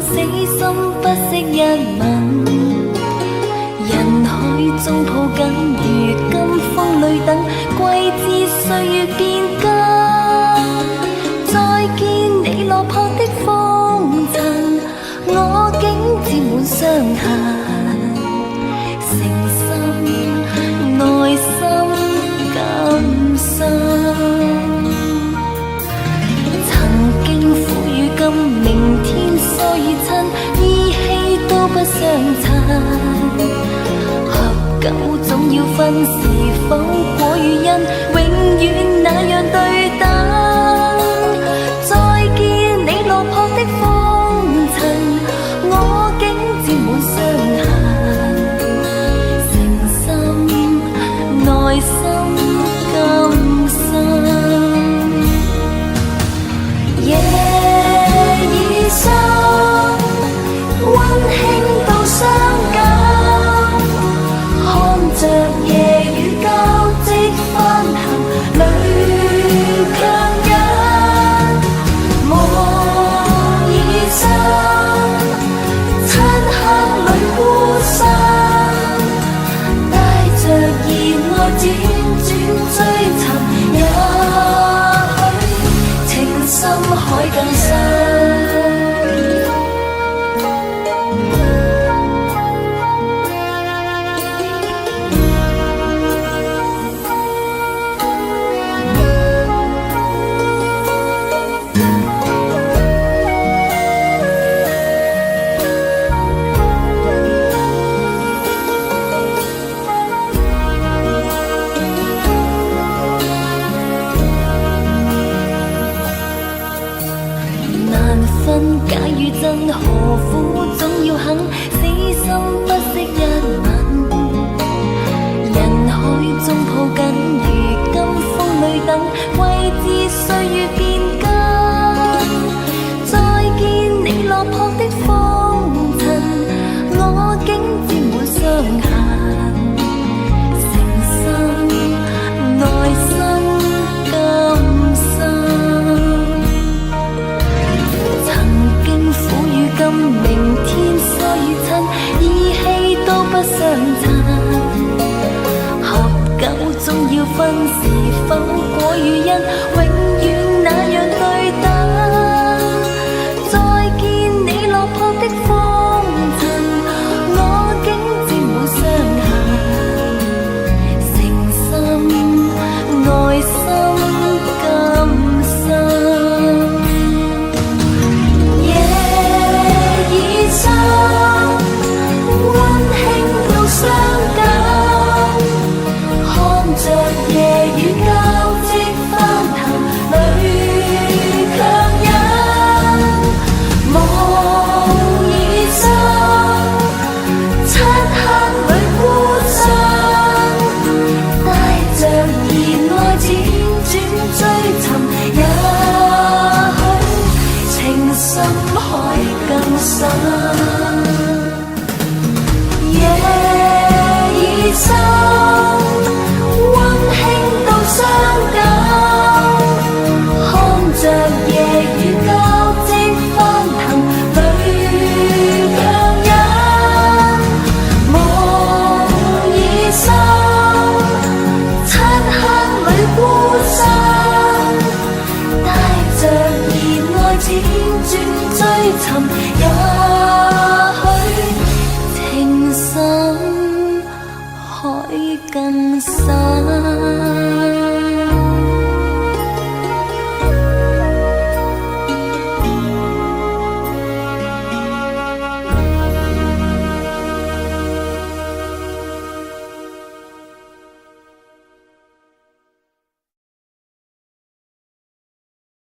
死心不息一吻。人海中抱緊，如今風裏等，季節歲月變更。再見你落魄的風塵，我竟沾滿傷痕。誠心內心感傷，曾經苦與甘，明天疏與親，依稀都不相襯。合久總要分，是否果與因，永遠那樣對等。再見你落魄的風塵，我竟沾滿傷痕。誠心內心感傷，夜已深，溫馨到傷感，看着夜雨交織翻騰，淚強忍。夢已深，漆黑裏孤身，帶着熱愛輾轉追尋，也許情深海更深。假與真，何苦總要肯死心不息一吻。人海中抱緊，如今風裏等，季節歲月變更。再見你落魄的風塵，我竟沾滿傷痕。誠心內心感傷，今明天疏與親，依稀都不相襯。合久總要分，是否果與因，永遠那樣對等。再見你落魄的風塵，我竟沾滿傷痕。誠心內心感傷，溫馨到傷感，看着夜雨交織翻騰，淚強忍。夢已深，漆黑裏孤身，帶着熱愛輾轉追尋，也許情深海更深。夜已深，溫馨到傷感，看着夜雨交織翻騰，淚強忍。夢已深，漆黑裏孤身，帶着熱愛輾轉追尋，也情深海更深。